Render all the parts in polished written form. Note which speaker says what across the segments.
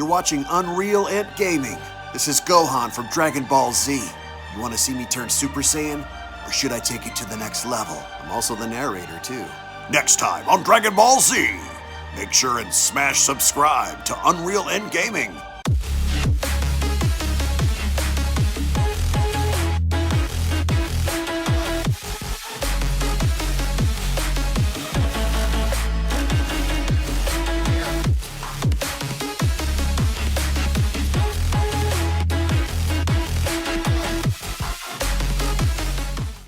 Speaker 1: You're watching UnrealEntGaming. This is Gohan from Dragon Ball Z. You want to see me turn Super Saiyan? Or should I take it to the next level? I'm also the narrator, too. Next time on Dragon Ball Z, make sure and smash subscribe to UnrealEntGaming.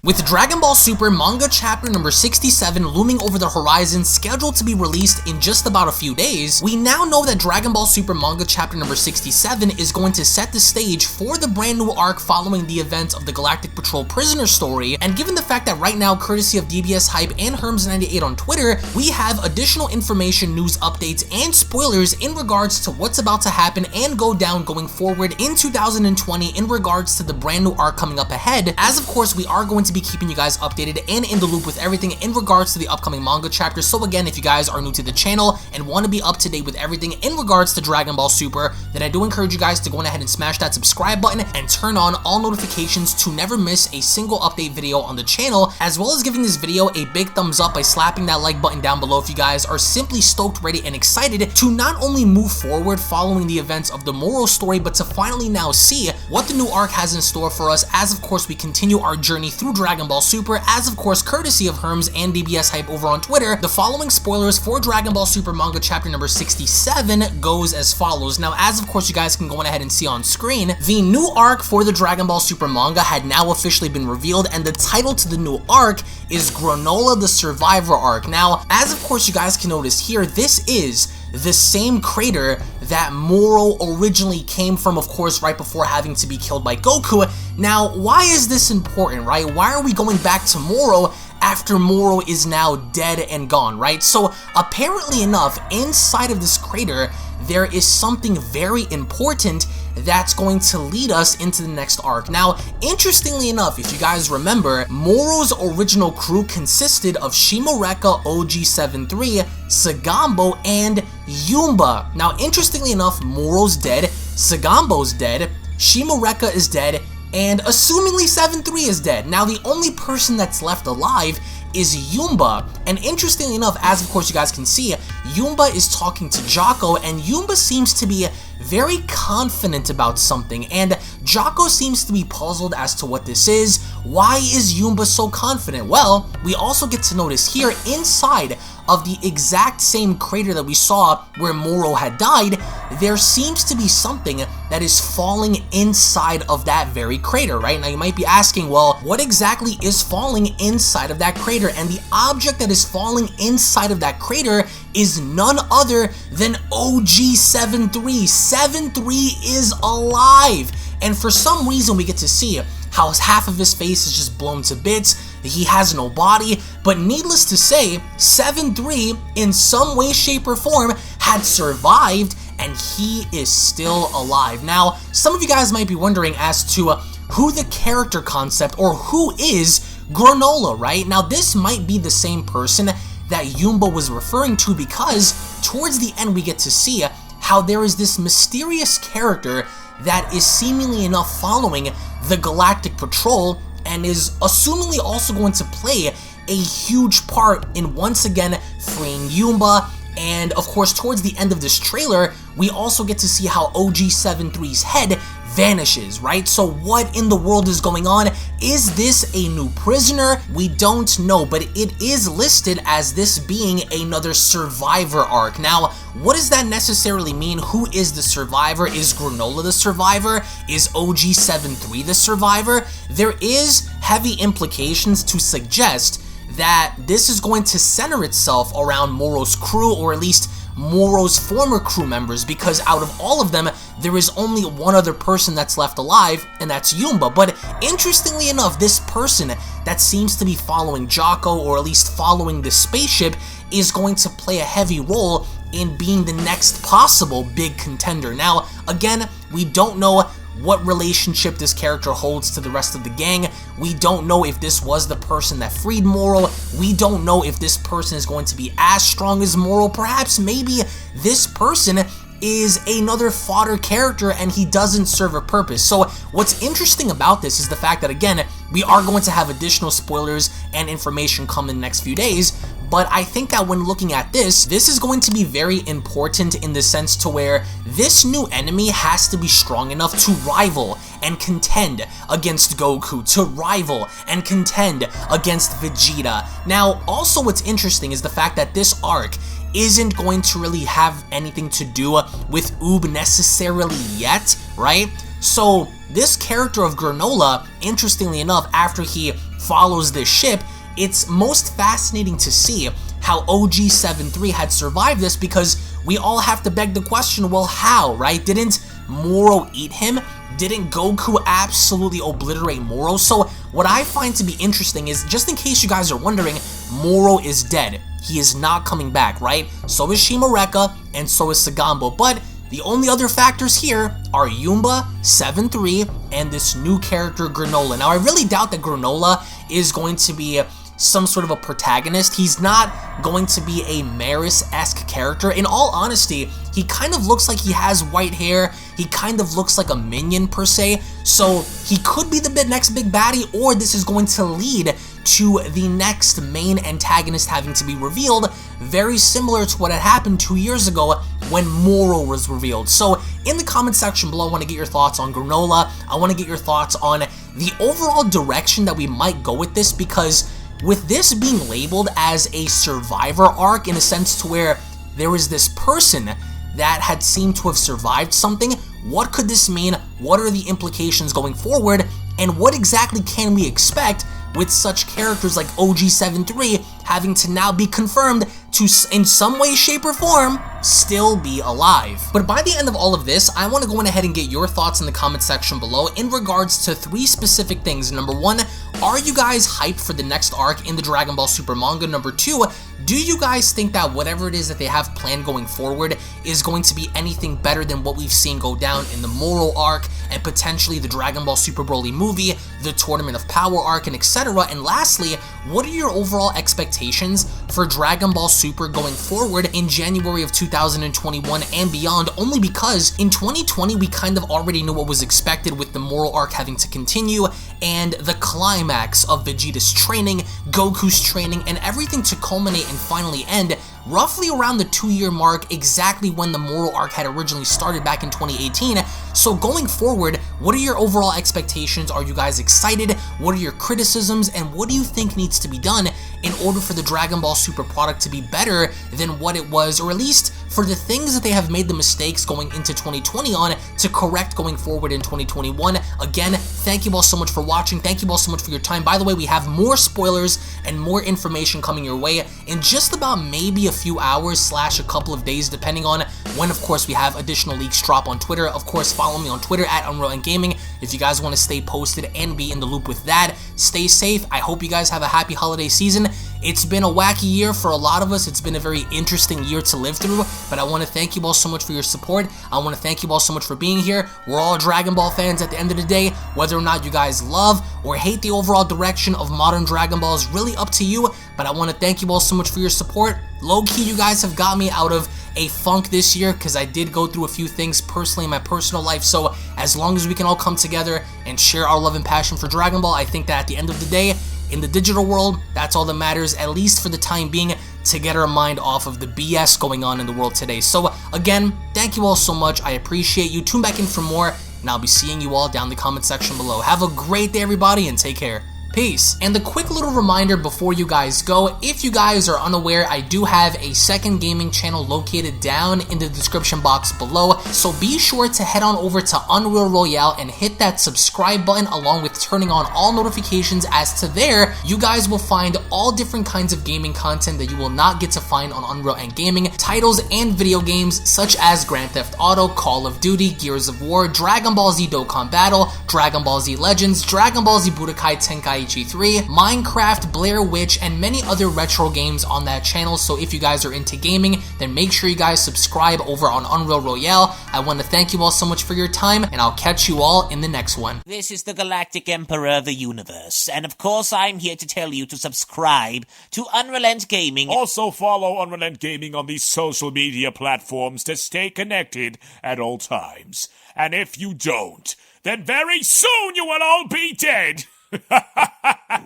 Speaker 2: With Dragon Ball Super manga chapter number 67 looming over the horizon, scheduled to be released in just about a few days, we now know that Dragon Ball Super manga chapter number 67 is going to set the stage for the brand new arc following the events of the Galactic Patrol prisoner story. And given the fact that right now, courtesy of DBS Hype and Herms98 on Twitter, we have additional information, news updates, and spoilers in regards to what's about to happen and go down going forward in 2020 in regards to the brand new arc coming up ahead, as of course we are going to be keeping you guys updated and in the loop with everything in regards to the upcoming manga chapters. So again, if you guys are new to the channel and want to be up to date with everything in regards to Dragon Ball Super, then I do encourage you guys to go ahead and smash that subscribe button and turn on all notifications to never miss a single update video on the channel, as well as giving this video a big thumbs up by slapping that like button down below if you guys are simply stoked, ready, and excited to not only move forward following the events of the Moro story, but to finally now see what the new arc has in store for us as of course we continue our journey through Dragon Ball Super, as of course courtesy of Herms and DBS Hype over on Twitter. The following spoilers for Dragon Ball Super manga chapter number 67 goes as follows. Now, as of course you guys can go ahead and see on screen, the new arc for the Dragon Ball Super manga had now officially been revealed, and the title to the new arc is Granola the Survivor arc. Now, as of course you guys can notice here, this is the same crater that Moro originally came from, of course, right before having to be killed by Goku. Now, why is this important, right? Why are we going back to Moro after Moro is now dead and gone, right? So, apparently enough, inside of this crater, there is something very important that's going to lead us into the next arc. Now, interestingly enough, if you guys remember, Moro's original crew consisted of Shimoreka, OG73, Sagambo, and Yumba. Now, interestingly enough, Moro's dead, Sagambo's dead, Shimoreka is dead, and assumingly 73 is dead. Now, the only person that's left alive is Yumba, and interestingly enough, as of course you guys can see, Yumba is talking to Jocko, and Yumba seems to be very confident about something, and Jocko seems to be puzzled as to what this is. Why is Yumba so confident? Well, we also get to notice here inside of the exact same crater that we saw where Moro had died, there seems to be something that is falling inside of that very crater, right? Now you might be asking, well, what exactly is falling inside of that crater? And the object that is falling inside of that crater is none other than OG73. 73 is alive, and for some reason we get to see how half of his face is just blown to bits. He has no body, but needless to say, 7-3 in some way, shape, or form had survived, and he is still alive. Now, some of you guys might be wondering as to who the character concept, or who is Granola, right? Now, this might be the same person that Yumba was referring to, because towards the end we get to see how there is this mysterious character that is seemingly enough following the Galactic Patrol and is assumingly also going to play a huge part in once again freeing Yumba. And of course, towards the end of this trailer, we also get to see how OG73's head vanishes, right? So what in the world is going on? Is this a new prisoner? We don't know, but it is listed as this being another survivor arc. Now, what does that necessarily mean? Who is the survivor? Is Granola the survivor? Is OG73 the survivor? There is heavy implications to suggest that this is going to center itself around Moro's crew, or at least Moro's former crew members, because out of all of them, there is only one other person that's left alive, and that's Yumba. But interestingly enough, this person that seems to be following Jocko, or at least following the spaceship, is going to play a heavy role in being the next possible big contender. Now, again, we don't know what relationship this character holds to the rest of the gang. We don't know if this was the person that freed Moro. We don't know if this person is going to be as strong as Moro. Perhaps maybe this person is another fodder character and he doesn't serve a purpose. So what's interesting about this is the fact that, again, we are going to have additional spoilers and information come in the next few days, but I think that when looking at this is going to be very important in the sense to where this new enemy has to be strong enough to rival and contend against Goku, to rival and contend against Vegeta. Now, also what's interesting is the fact that this arc isn't going to really have anything to do with Oob necessarily yet, right? So this character of Granola, interestingly enough, after he follows this ship, it's most fascinating to see how OG-73 had survived this, because we all have to beg the question, well, how, right? Didn't Moro eat him? Didn't Goku absolutely obliterate Moro? So what I find to be interesting is, just in case you guys are wondering, Moro is dead. He is not coming back, right? So is Shimareka, and so is Sagambo, but the only other factors here are Yumba, 7-3, and this new character, Granola. Now, I really doubt that Granola is going to be some sort of a protagonist. He's not going to be a Merus-esque character. In all honesty, he kind of looks like he has white hair. He kind of looks like a minion, per se. So he could be the next big baddie, or this is going to lead to the next main antagonist having to be revealed, very similar to what had happened 2 years ago when Moro was revealed. So in the comment section below, I want to get your thoughts on Granola. I want to get your thoughts on the overall direction that we might go with this, because with this being labeled as a survivor arc, in a sense to where there is this person that had seemed to have survived something, what could this mean? What are the implications going forward? And what exactly can we expect with such characters like OG-73 having to now be confirmed to, in some way, shape, or form, still be alive? But by the end of all of this, I want to go ahead and get your thoughts in the comment section below in regards to 3 specific things. Number 1, are you guys hyped for the next arc in the Dragon Ball Super manga? Number 2, do you guys think that whatever it is that they have planned going forward is going to be anything better than what we've seen go down in the Moro arc, and potentially the Dragon Ball Super Broly movie, the Tournament of Power arc, and etc.? And lastly, what are your overall expectations for Dragon Ball Super going forward in January of 2021 and beyond? Only because in 2020 we kind of already knew what was expected, with the Moro arc having to continue and the climax of Vegeta's training, Goku's training, and everything to culminate and finally end roughly around the 2-year mark, exactly when the Moro arc had originally started back in 2018. So going forward, what are your overall expectations? Are you guys excited? What are your criticisms? And what do you think needs to be done in order for the Dragon Ball Super product to be better than what it was, or at least for the things that they have made the mistakes going into 2020 on to correct going forward in 2021? Again, thank you all so much for watching. Thank you all so much for your time. By the way, we have more spoilers and more information coming your way in just about maybe a few hours / a couple of days, depending on when, of course, we have additional leaks drop on Twitter. Of course, follow me on Twitter at UnrealEntGaming if you guys want to stay posted and be in the loop with that. Stay safe. I hope you guys have a happy holiday season. It's been a wacky year for a lot of us. It's been a very interesting year to live through, but I want to thank you all so much for your support. I want to thank you all so much for being here. We're all Dragon Ball fans at the end of the day. Whether or not you guys love or hate the overall direction of modern Dragon Ball is really up to you, but I want to thank you all so much for your support. Low-key, you guys have got me out of a funk this year, because I did go through a few things personally in my personal life. So as long as we can all come together and share our love and passion for Dragon Ball, I think that at the end of the day, in the digital world, that's all that matters, at least for the time being, to get our mind off of the BS going on in the world today. So again, thank you all so much. I appreciate you. Tune back in for more, and I'll be seeing you all down in the comment section below. Have a great day, everybody, and take care. Peace. And a quick little reminder before you guys go, if you guys are unaware, I do have a second gaming channel located down in the description box below, so be sure to head on over to Unreal Royale and hit that subscribe button along with turning on all notifications, as to there, you guys will find all different kinds of gaming content that you will not get to find on UnrealEntGaming, titles and video games such as Grand Theft Auto, Call of Duty, Gears of War, Dragon Ball Z Dokkan Battle, Dragon Ball Z Legends, Dragon Ball Z Budokai Tenkaichi Daichi 3, Minecraft, Blair Witch, and many other retro games on that channel. So if you guys are into gaming, then make sure you guys subscribe over on Unreal Royale. I want to thank you all so much for your time, and I'll catch you all in the next one.
Speaker 3: This is the Galactic Emperor of the Universe, and of course I'm here to tell you to subscribe to UnrealEntGaming.
Speaker 4: Also follow UnrealEntGaming on these social media platforms to stay connected at all times. And if you don't, then very soon you will all be dead!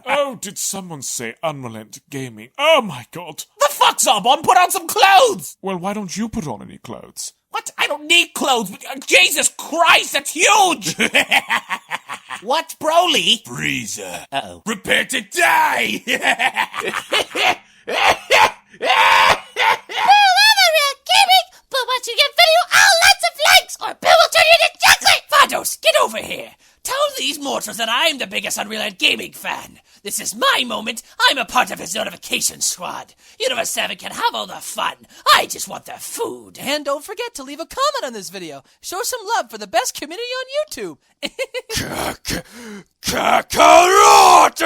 Speaker 4: Oh, did someone say UnrealEntGaming? Oh my god.
Speaker 3: The fuck's up, on? Put on some clothes!
Speaker 4: Well, why don't you put on any clothes?
Speaker 3: What? I don't need clothes. Jesus Christ, that's huge! What, Broly?
Speaker 4: Freezer.
Speaker 3: Uh-oh.
Speaker 4: Prepare to die!
Speaker 5: But once you get video, lots of likes, or Bill will turn you into chocolate! Vados, get over here! Tell these mortals that I'm the biggest UnrealEntGaming fan. This is my moment. I'm a part of his notification squad. Universe 7 can have all the fun. I just want the food.
Speaker 6: And don't forget to leave a comment on this video. Show some love for the best community on YouTube.
Speaker 4: Kakarot!